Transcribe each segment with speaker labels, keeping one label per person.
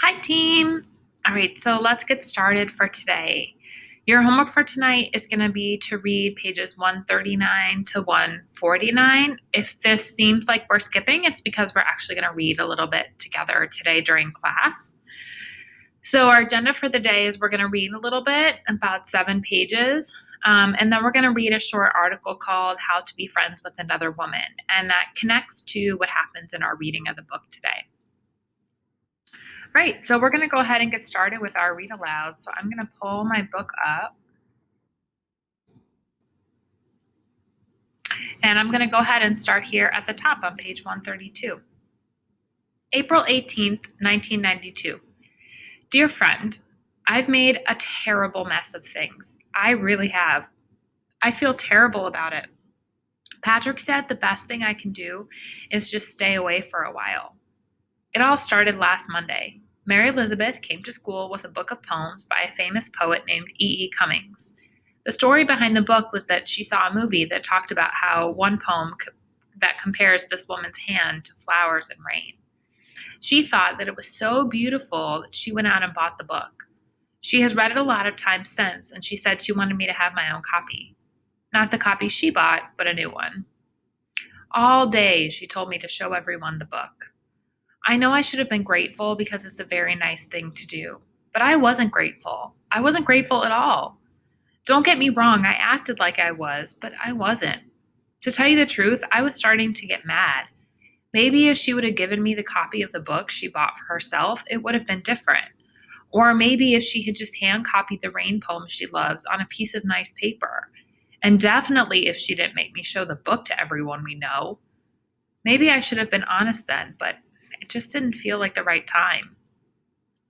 Speaker 1: Hi, team. All right, so let's get started for today. Your homework for tonight is going to be to read pages 139 to 149. If this seems like we're skipping, it's because we're actually going to read a little bit together today during class. So, our agenda for the day is we're going to read a little bit, about 7 pages, and then we're going to read a short article called How to Be Friends with Another Woman. And that connects to what happens in our reading of the book today. Right, so we're going to go ahead and get started with our read aloud. So I'm going to pull my book up. And I'm going to go ahead and start here at the top on page 132. April 18th, 1992. Dear friend, I've made a terrible mess of things. I really have. I feel terrible about it. Patrick said the best thing I can do is just stay away for a while. It all started last Monday. Mary Elizabeth came to school with a book of poems by a famous poet named E. E. Cummings. The story behind the book was that she saw a movie that talked about how one poem that compares this woman's hand to flowers and rain. She thought that it was so beautiful that she went out and bought the book. She has read it a lot of times since, and she said she wanted me to have my own copy. Not the copy she bought, but a new one. All day she told me to show everyone the book. I know I should have been grateful because it's a very nice thing to do, but I wasn't grateful. I wasn't grateful at all. Don't get me wrong, I acted like I was, but I wasn't. To tell you the truth, I was starting to get mad. Maybe if she would have given me the copy of the book she bought for herself, it would have been different. Or maybe if she had just hand copied the rain poem she loves on a piece of nice paper. And definitely if she didn't make me show the book to everyone we know. Maybe I should have been honest then, but it just didn't feel like the right time.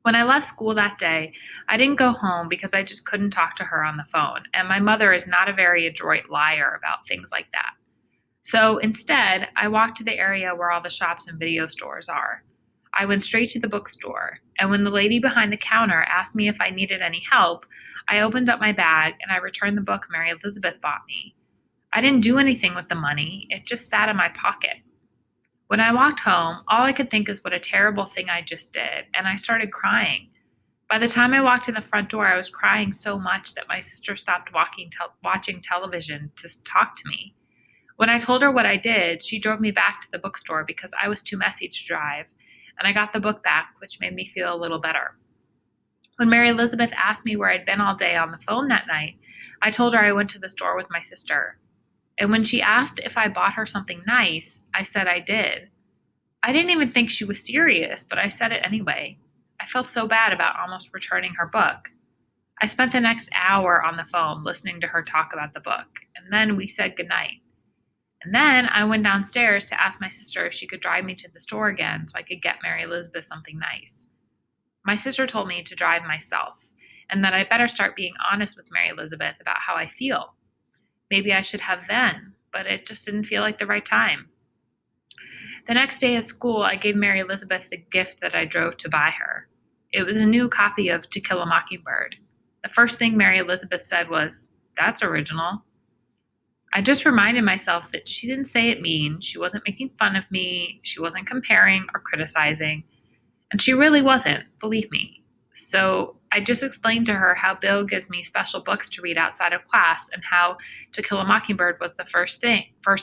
Speaker 1: When I left school that day, I didn't go home because I just couldn't talk to her on the phone, and my mother is not a very adroit liar about things like that. So instead, I walked to the area where all the shops and video stores are. I went straight to the bookstore, and when the lady behind the counter asked me if I needed any help, I opened up my bag and I returned the book Mary Elizabeth bought me. I didn't do anything with the money, it just sat in my pocket. When I walked home, all I could think is what a terrible thing I just did, and I started crying. By the time I walked in the front door, I was crying so much that my sister stopped watching television to talk to me. When I told her what I did, she drove me back to the bookstore because I was too messy to drive, and I got the book back, which made me feel a little better. When Mary Elizabeth asked me where I'd been all day on the phone that night, I told her I went to the store with my sister. And when she asked if I bought her something nice, I said I did. I didn't even think she was serious, but I said it anyway. I felt so bad about almost returning her book. I spent the next hour on the phone listening to her talk about the book, and then we said goodnight. And then I went downstairs to ask my sister if she could drive me to the store again so I could get Mary Elizabeth something nice. My sister told me to drive myself, and that I better start being honest with Mary Elizabeth about how I feel. Maybe I should have then, but it just didn't feel like the right time. The next day at school, I gave Mary Elizabeth the gift that I drove to buy her. It was a new copy of To Kill a Mockingbird. The first thing Mary Elizabeth said was, "That's original." I just reminded myself that she didn't say it mean, she wasn't making fun of me, she wasn't comparing or criticizing, and she really wasn't, believe me. So I just explained to her how Bill gives me special books to read outside of class and how To Kill a Mockingbird was the first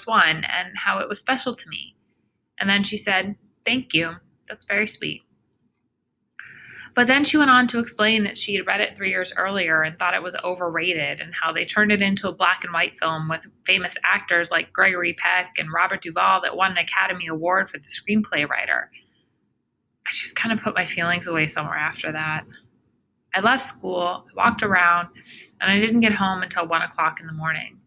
Speaker 1: one, and how it was special to me. And then she said, "Thank you. That's very sweet." But then she went on to explain that she had read it 3 years earlier and thought it was overrated, and how they turned it into a black and white film with famous actors like Gregory Peck and Robert Duvall that won an Academy Award for the screenplay writer. I just kind of put my feelings away somewhere after that. I left school, walked around, and I didn't get home until 1 o'clock in the morning.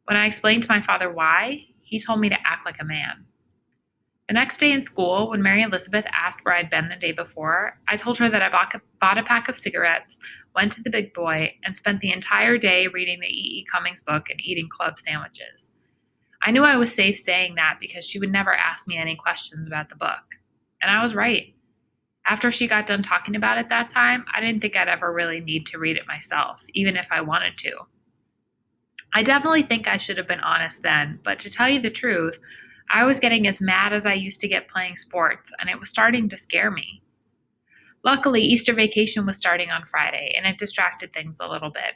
Speaker 1: When I explained to my father why, he told me to act like a man. The next day in school, when Mary Elizabeth asked where I'd been the day before, I told her that I bought a pack of cigarettes, went to the Big Boy, and spent the entire day reading the E. E. Cummings book and eating club sandwiches. I knew I was safe saying that because she would never ask me any questions about the book. And I was right. After she got done talking about it that time, I didn't think I'd ever really need to read it myself, even if I wanted to. I definitely think I should have been honest then, but to tell you the truth, I was getting as mad as I used to get playing sports, and it was starting to scare me. Luckily, Easter vacation was starting on Friday, and it distracted things a little bit.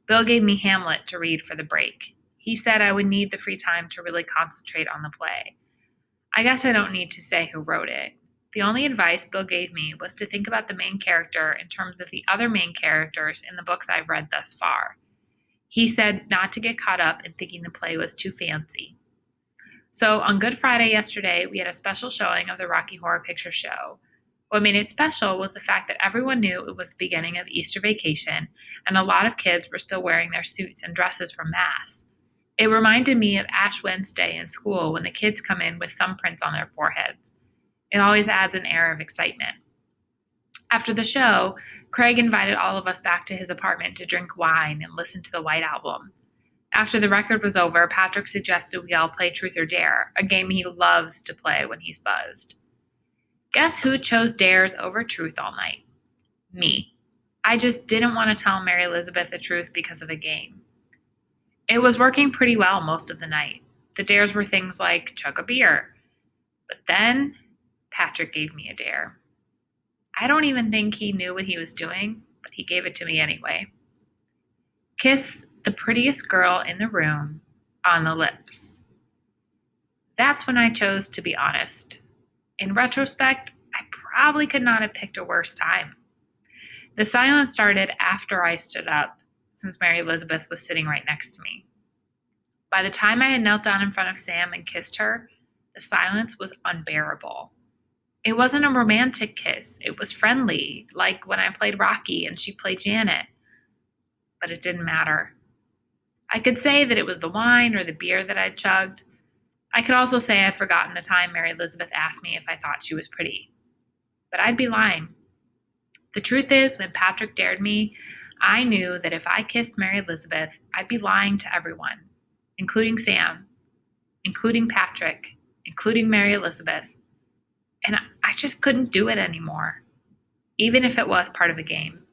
Speaker 1: Bill gave me Hamlet to read for the break. He said I would need the free time to really concentrate on the play. I guess I don't need to say who wrote it. The only advice Bill gave me was to think about the main character in terms of the other main characters in the books I've read thus far. He said not to get caught up in thinking the play was too fancy. So on Good Friday yesterday, we had a special showing of the Rocky Horror Picture Show. What made it special was the fact that everyone knew it was the beginning of Easter vacation, and a lot of kids were still wearing their suits and dresses from Mass. It reminded me of Ash Wednesday in school when the kids come in with thumbprints on their foreheads. It always adds an air of excitement. After the show, Craig invited all of us back to his apartment to drink wine and listen to the White Album. After the record was over, Patrick suggested we all play Truth or Dare, a game he loves to play when he's buzzed. Guess who chose dares over truth all night? Me. I just didn't want to tell Mary Elizabeth the truth because of the game. It was working pretty well most of the night. The dares were things like chug a beer. But then Patrick gave me a dare. I don't even think he knew what he was doing, but he gave it to me anyway. Kiss the prettiest girl in the room on the lips. That's when I chose to be honest. In retrospect, I probably could not have picked a worse time. The silence started after I stood up, since Mary Elizabeth was sitting right next to me. By the time I had knelt down in front of Sam and kissed her, the silence was unbearable. It wasn't a romantic kiss. It was friendly, like when I played Rocky and she played Janet. But it didn't matter. I could say that it was the wine or the beer that I'd chugged. I could also say I'd forgotten the time Mary Elizabeth asked me if I thought she was pretty. But I'd be lying. The truth is, when Patrick dared me, I knew that if I kissed Mary Elizabeth, I'd be lying to everyone, including Sam, including Patrick, including Mary Elizabeth. And I just couldn't do it anymore, even if it was part of a game.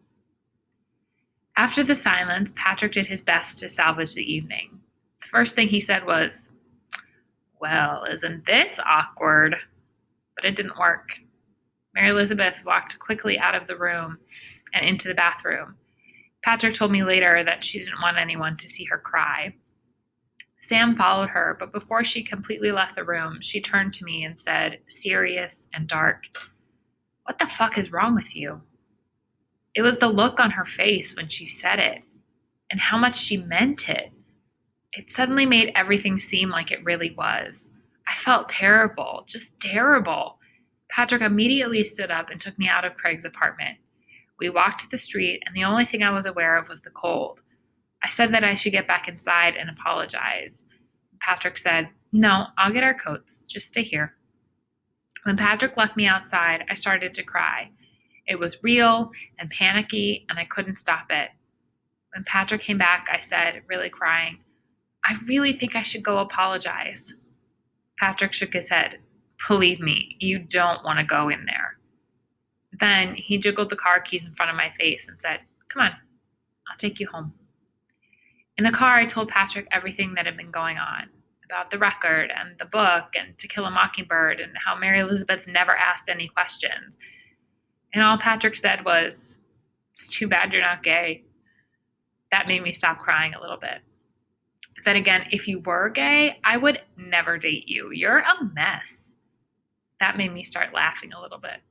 Speaker 1: After the silence, Patrick did his best to salvage the evening. The first thing he said was, "Well, isn't this awkward?" But it didn't work. Mary Elizabeth walked quickly out of the room and into the bathroom. Patrick told me later that she didn't want anyone to see her cry. Sam followed her, but before she completely left the room, she turned to me and said, serious and dark, "What the fuck is wrong with you?" It was the look on her face when she said it, and how much she meant it. It suddenly made everything seem like it really was. I felt terrible, just terrible. Patrick immediately stood up and took me out of Craig's apartment. We walked to the street, and the only thing I was aware of was the cold. I said that I should get back inside and apologize. Patrick said, "No, I'll get our coats. Just stay here." When Patrick left me outside, I started to cry. It was real and panicky, and I couldn't stop it. When Patrick came back, I said, really crying, "I really think I should go apologize." Patrick shook his head. "Believe me, you don't want to go in there." Then he jiggled the car keys in front of my face and said, "Come on, I'll take you home." In the car, I told Patrick everything that had been going on, about the record and the book and To Kill a Mockingbird and how Mary Elizabeth never asked any questions. And all Patrick said was, "It's too bad you're not gay." That made me stop crying a little bit. Then again, if you were gay, I would never date you. You're a mess. That made me start laughing a little bit.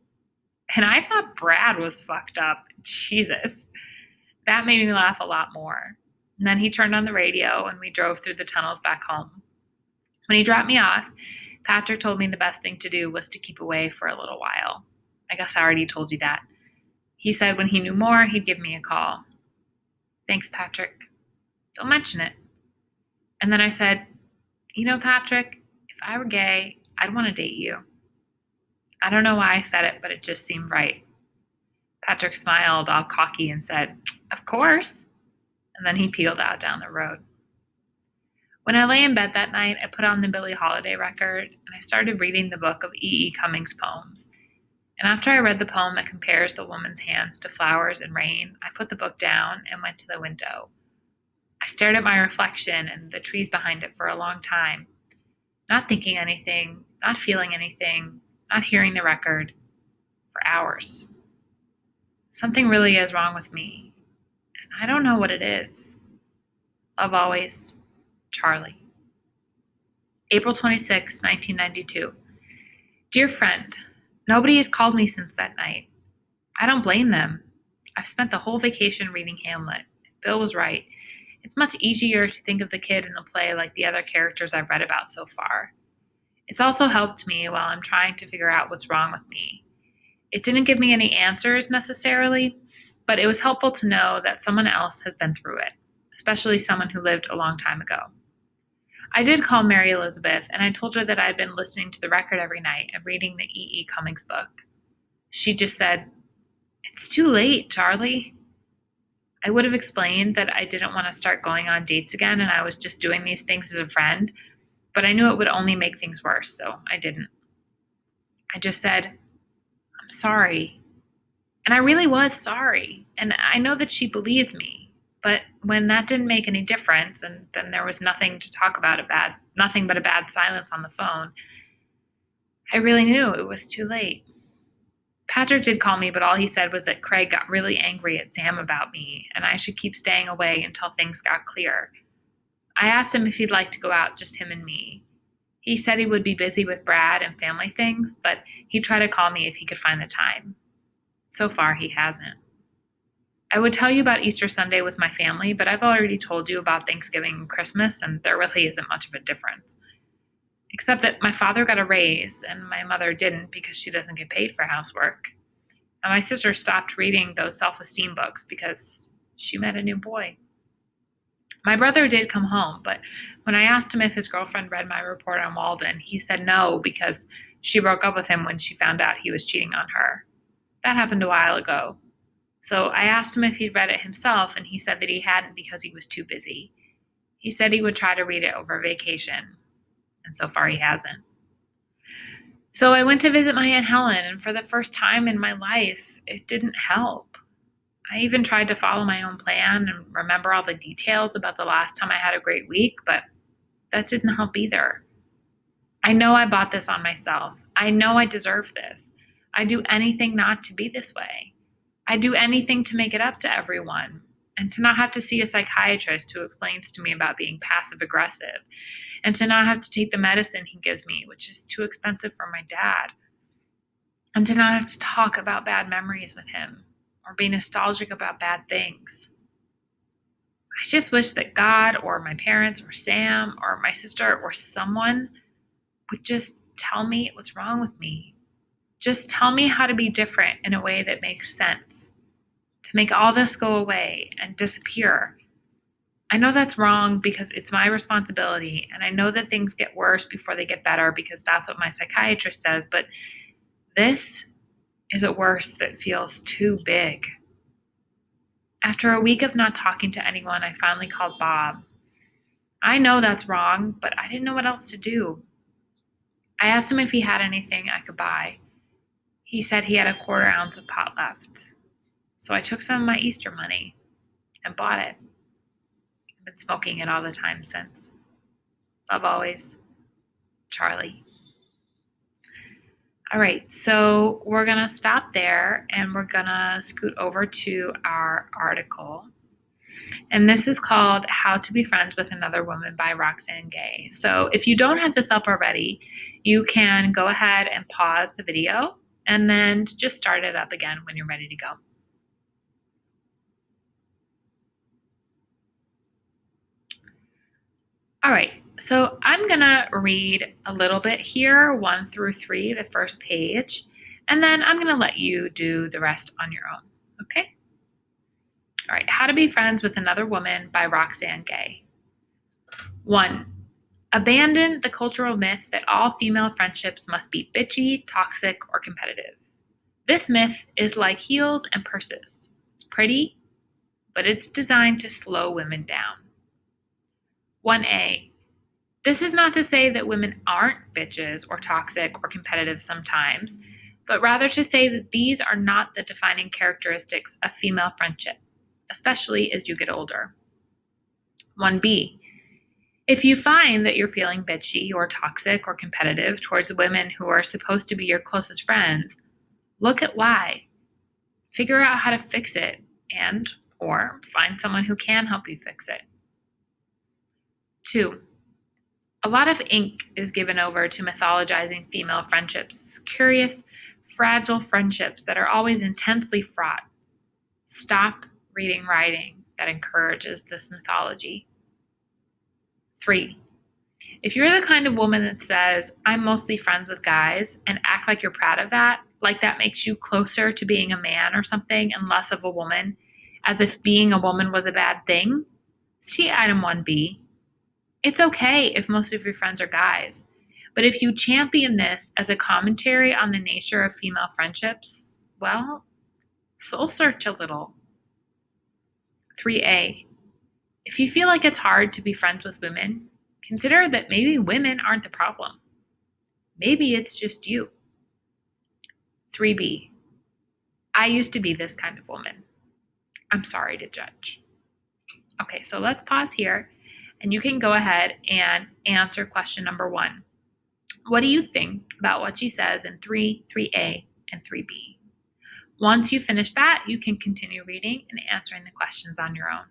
Speaker 1: And I thought Brad was fucked up. Jesus. That made me laugh a lot more. And then he turned on the radio and we drove through the tunnels back home. When he dropped me off, Patrick told me the best thing to do was to keep away for a little while. I guess I already told you that. He said when he knew more, he'd give me a call. Thanks, Patrick. Don't mention it. And then I said, "You know, Patrick, if I were gay, I'd want to date you." I don't know why I said it, but it just seemed right. Patrick smiled all cocky and said, "Of course." And then he peeled out down the road. When I lay in bed that night, I put on the Billie Holiday record and I started reading the book of E. E. Cummings' poems. And after I read the poem that compares the woman's hands to flowers and rain, I put the book down and went to the window. I stared at my reflection and the trees behind it for a long time, not thinking anything, not feeling anything, not hearing the record, for hours. Something really is wrong with me, and I don't know what it is. Love always, Charlie. April 26, 1992. Dear friend, nobody has called me since that night. I don't blame them. I've spent the whole vacation reading Hamlet. Bill was right. It's much easier to think of the kid in the play like the other characters I've read about so far. It's also helped me while I'm trying to figure out what's wrong with me. It didn't give me any answers necessarily, but it was helpful to know that someone else has been through it, especially someone who lived a long time ago. I did call Mary Elizabeth, and I told her that I had been listening to the record every night and reading the E. E. Cummings book. She just said, "It's too late, Charlie." I would have explained that I didn't want to start going on dates again and I was just doing these things as a friend, but I knew it would only make things worse, so I didn't. I just said, "I'm sorry." And I really was sorry. And I know that she believed me. But when that didn't make any difference, and then there was nothing to talk about, nothing but a bad silence on the phone, I really knew it was too late. Patrick did call me, but all he said was that Craig got really angry at Sam about me, and I should keep staying away until things got clear. I asked him if he'd like to go out, just him and me. He said he would be busy with Brad and family things, but he'd try to call me if he could find the time. So far, he hasn't. I would tell you about Easter Sunday with my family, but I've already told you about Thanksgiving and Christmas, and there really isn't much of a difference. Except that my father got a raise, and my mother didn't because she doesn't get paid for housework. And my sister stopped reading those self-esteem books because she met a new boy. My brother did come home, but when I asked him if his girlfriend read my report on Walden, he said no because she broke up with him when she found out he was cheating on her. That happened a while ago. So I asked him if he'd read it himself, and he said that he hadn't because he was too busy. He said he would try to read it over vacation, and so far he hasn't. So I went to visit my Aunt Helen, and for the first time in my life, it didn't help. I even tried to follow my own plan and remember all the details about the last time I had a great week, but that didn't help either. I know I bought this on myself. I know I deserve this. I do anything not to be this way. I do anything to make it up to everyone and to not have to see a psychiatrist who explains to me about being passive aggressive and to not have to take the medicine he gives me, which is too expensive for my dad, and to not have to talk about bad memories with him or be nostalgic about bad things. I just wish that God or my parents or Sam or my sister or someone would just tell me what's wrong with me. Just tell me how to be different in a way that makes sense, to make all this go away and disappear. I know that's wrong because it's my responsibility, and I know that things get worse before they get better because that's what my psychiatrist says, but this is a worse that feels too big. After a week of not talking to anyone, I finally called Bob. I know that's wrong, but I didn't know what else to do. I asked him if he had anything I could buy. He said he had a quarter ounce of pot left. So I took some of my Easter money and bought it. I've been smoking it all the time since. Love always, Charlie. All right, so we're going to stop there and we're going to scoot over to our article. And this is called How to Be Friends with Another Woman by Roxane Gay. So if you don't have this up already, you can go ahead and pause the video and then just start it up again when you're ready to go. All right, so I'm going to read a little bit here, 1 through 3, the first page, and then I'm going to let you do the rest on your own, okay? All right, How to Be Friends with Another Woman by Roxane Gay. 1. Abandon the cultural myth that all female friendships must be bitchy, toxic, or competitive. This myth is like heels and purses. It's pretty, but it's designed to slow women down. 1A. This is not to say that women aren't bitches or toxic or competitive sometimes, but rather to say that these are not the defining characteristics of female friendship, especially as you get older. 1B. If you find that you're feeling bitchy or toxic or competitive towards women who are supposed to be your closest friends, look at why. Figure out how to fix it and or find someone who can help you fix it. 2. A lot of ink is given over to mythologizing female friendships as curious, fragile friendships that are always intensely fraught. Stop reading writing that encourages this mythology. 3. If you're the kind of woman that says, I'm mostly friends with guys, and act like you're proud of that, like that makes you closer to being a man or something and less of a woman, as if being a woman was a bad thing, see item 1B. It's okay if most of your friends are guys, but if you champion this as a commentary on the nature of female friendships, well, soul search a little. 3A. If you feel like it's hard to be friends with women, consider that maybe women aren't the problem. Maybe it's just you. 3B. I used to be this kind of woman. I'm sorry to judge. Okay, so let's pause here, and you can go ahead and answer question number 1. What do you think about what she says in 3A, and 3B? Once you finish that, you can continue reading and answering the questions on your own.